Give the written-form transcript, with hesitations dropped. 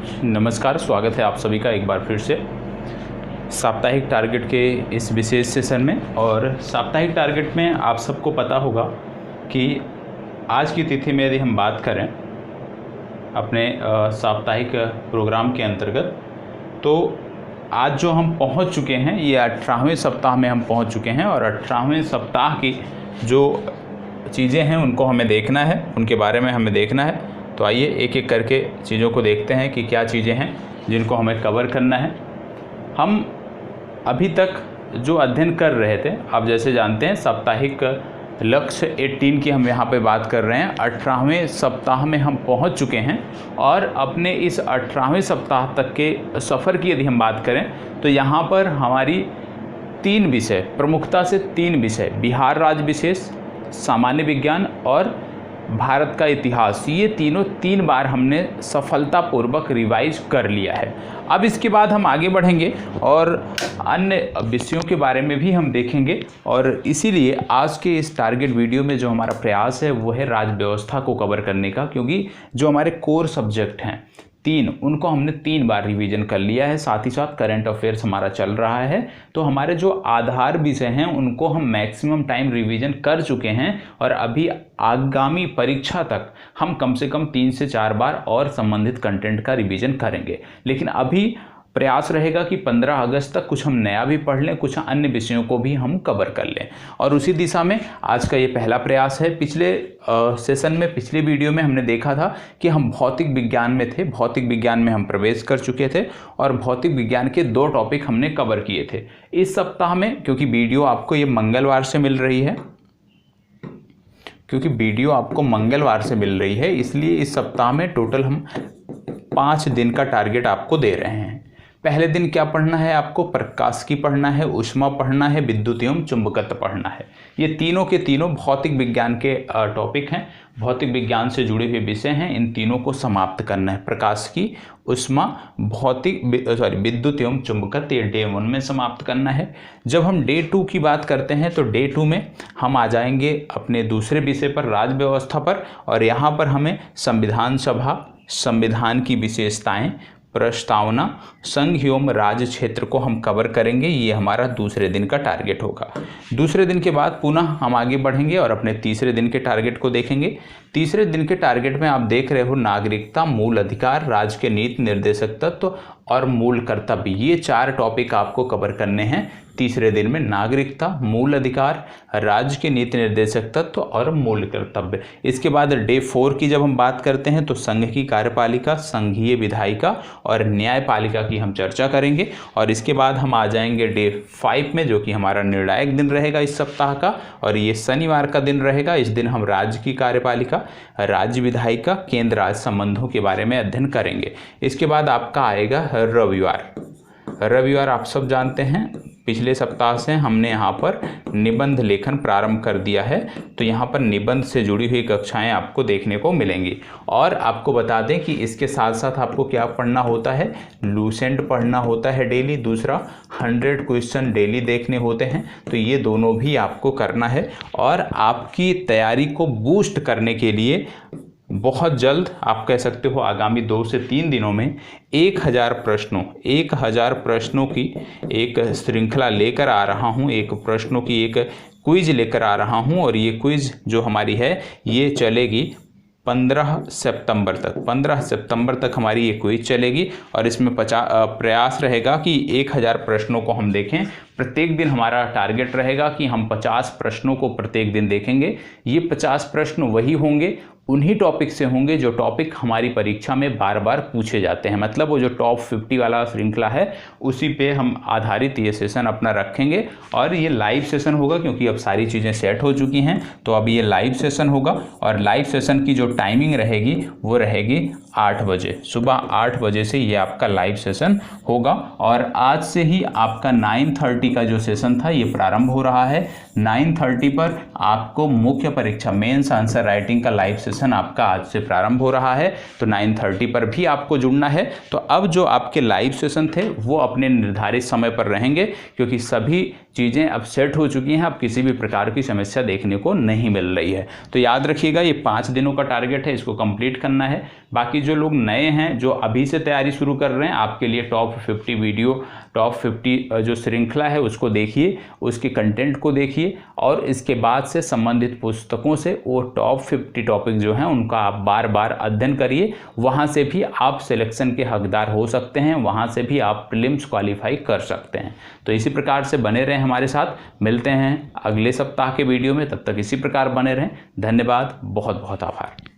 नमस्कार, स्वागत है आप सभी का एक बार फिर से साप्ताहिक टारगेट के इस विशेष सेशन में। और साप्ताहिक टारगेट में आप सबको पता होगा कि आज की तिथि में यदि हम बात करें अपने साप्ताहिक प्रोग्राम के अंतर्गत, तो आज जो हम पहुंच चुके हैं ये 18वें सप्ताह में हम पहुंच चुके हैं। और 18वें सप्ताह की जो चीज़ें हैं उनको हमें देखना है, उनके बारे में हमें देखना है। तो आइए एक एक करके चीज़ों को देखते हैं कि क्या चीज़ें हैं जिनको हमें कवर करना है। हम अभी तक जो अध्ययन कर रहे थे, आप जैसे जानते हैं साप्ताहिक लक्ष्य 18 की हम यहाँ पे बात कर रहे हैं। 18वें सप्ताह में हम पहुँच चुके हैं और अपने इस 18वें सप्ताह तक के सफ़र की यदि हम बात करें तो यहाँ पर हमारी 3 विषय, प्रमुखता से 3 विषय, बिहार राज्य विशेष, सामान्य विज्ञान और भारत का इतिहास, ये तीनों 3 बार हमने सफलतापूर्वक रिवाइज कर लिया है। अब इसके बाद हम आगे बढ़ेंगे और अन्य विषयों के बारे में भी हम देखेंगे। और इसीलिए आज के इस टारगेट वीडियो में जो हमारा प्रयास है वो है राज्य व्यवस्था को कवर करने का, क्योंकि जो हमारे कोर सब्जेक्ट हैं 3, उनको हमने 3 बार रिवीजन कर लिया है। साथ ही साथ करंट अफेयर्स हमारा चल रहा है, तो हमारे जो आधार विषय हैं उनको हम मैक्सिमम टाइम रिवीजन कर चुके हैं। और अभी आगामी परीक्षा तक हम कम से कम 3 से 4 बार और संबंधित कंटेंट का रिवीजन करेंगे। लेकिन अभी प्रयास रहेगा कि 15 अगस्त तक कुछ हम नया भी पढ़ लें, कुछ अन्य विषयों को भी हम कवर कर लें। और उसी दिशा में आज का ये पहला प्रयास है। पिछले सेशन में, पिछले वीडियो में हमने देखा था कि हम भौतिक विज्ञान में थे, भौतिक विज्ञान में हम प्रवेश कर चुके थे और भौतिक विज्ञान के 2 टॉपिक हमने कवर किए थे। इस सप्ताह में, क्योंकि वीडियो आपको ये मंगलवार से मिल रही है, इसलिए इस सप्ताह में टोटल हम 5 दिन का टारगेट आपको दे रहे हैं। पहले दिन क्या पढ़ना है आपको? प्रकाशिकी पढ़ना है, ऊष्मा पढ़ना है, विद्युत एवं चुंबकत्व पढ़ना है। ये तीनों के तीनों भौतिक विज्ञान के टॉपिक हैं, भौतिक विज्ञान से जुड़े हुए विषय हैं। इन तीनों को समाप्त करना है। प्रकाशिकी, ऊष्मा, विद्युत एवं चुंबकत्व, ये डे 1 में समाप्त करना है। जब हम डे 2 की बात करते हैं तो डे 2 में हम आ जाएंगे अपने दूसरे विषय पर, राज्य व्यवस्था पर। और यहाँ पर हमें संविधान सभा, संविधान की विशेषताएं, प्रस्तावना, संघ एवं राज्य क्षेत्र को हम कवर करेंगे। ये हमारा दूसरे दिन का टारगेट होगा। दूसरे दिन के बाद पुनः हम आगे बढ़ेंगे और अपने तीसरे दिन के टारगेट को देखेंगे। तीसरे दिन के टारगेट में आप देख रहे हो नागरिकता, मूल अधिकार, राज्य के नीति निर्देशक तत्व और मूल कर्तव्य। ये 4 टॉपिक आपको कवर करने हैं तीसरे दिन में। नागरिकता, मूल अधिकार, राज्य के नीति निर्देशक तत्व और मूल कर्तव्य। इसके बाद डे 4 की जब हम बात करते हैं तो संघ की कार्यपालिका, संघीय विधायिका और न्यायपालिका की हम चर्चा करेंगे। और इसके बाद हम आ जाएंगे डे 5 में, जो कि हमारा निर्णायक दिन रहेगा इस सप्ताह का, और ये शनिवार का दिन रहेगा। इस दिन हम राज्य की कार्यपालिका, राज्य विधायिका, केंद्र राज्य संबंधों के बारे में अध्ययन करेंगे। इसके बाद आपका आएगा रविवार। रविवार आप सब जानते हैं, पिछले सप्ताह से हमने यहाँ पर निबंध लेखन प्रारंभ कर दिया है। तो यहाँ पर निबंध से जुड़ी हुई कक्षाएं आपको देखने को मिलेंगी। और आपको बता दें कि इसके साथ साथ आपको क्या पढ़ना होता है? लूसेंट पढ़ना होता है डेली। दूसरा 100 क्वेश्चन डेली देखने होते हैं। तो ये दोनों भी आपको करना है। और आपकी तैयारी को बूस्ट करने के लिए बहुत जल्द, आप कह सकते हो आगामी 2 से 3 दिनों में 1000 प्रश्नों की एक श्रृंखला लेकर आ रहा हूं, एक प्रश्नों की एक क्विज लेकर आ रहा हूं। और ये क्विज जो हमारी है ये चलेगी 15 सितंबर तक। 15 सितंबर तक हमारी ये क्विज चलेगी और इसमें प्रयास रहेगा कि 1000 प्रश्नों को हम देखें। प्रत्येक दिन हमारा टारगेट रहेगा कि हम 50 प्रश्नों को प्रत्येक दिन देखेंगे। ये 50 प्रश्न वही होंगे, उन्हीं टॉपिक से होंगे जो टॉपिक हमारी परीक्षा में बार बार पूछे जाते हैं। मतलब वो जो टॉप 50 वाला श्रृंखला है उसी पे हम आधारित ये सेशन अपना रखेंगे। और ये लाइव सेशन होगा, क्योंकि अब सारी चीज़ें सेट हो चुकी हैं। तो अब ये लाइव सेशन होगा और लाइव सेशन की जो टाइमिंग रहेगी वो रहेगी 8 बजे, सुबह 8 बजे से ये आपका लाइव सेशन होगा। और आज से ही आपका 9:30 का जो सेशन था ये प्रारंभ हो रहा है। 9:30 पर आपको मुख्य परीक्षा मेंस आंसर राइटिंग का लाइव सेशन आपका आज से प्रारंभ हो रहा है। तो 9:30 पर भी आपको जुड़ना है। तो अब जो आपके लाइव सेशन थे वो अपने निर्धारित समय पर रहेंगे, क्योंकि सभी चीज़ें अब सेट हो चुकी हैं, अब किसी भी प्रकार की समस्या देखने को नहीं मिल रही है। तो याद रखिएगा ये 5 दिनों का टारगेट है, इसको कंप्लीट करना है। बाकी जो लोग नए हैं, जो अभी से तैयारी शुरू कर रहे हैं, आपके लिए टॉप 50 वीडियो, टॉप 50 जो श्रृंखला है उसको देखिए, उसके कंटेंट को देखिए और इसके बाद से संबंधित पुस्तकों से वो टॉप 50 टॉपिक जो हैं उनका आप बार बार अध्ययन करिए। वहाँ से भी आप सिलेक्शन के हकदार हो सकते हैं, वहाँ से भी आप प्रीलिम्स क्वालिफाई कर सकते हैं। तो इसी प्रकार से बने रहें हमारे साथ, मिलते हैं अगले सप्ताह के वीडियो में, तब तक इसी प्रकार बने रहें। धन्यवाद, बहुत बहुत आभार।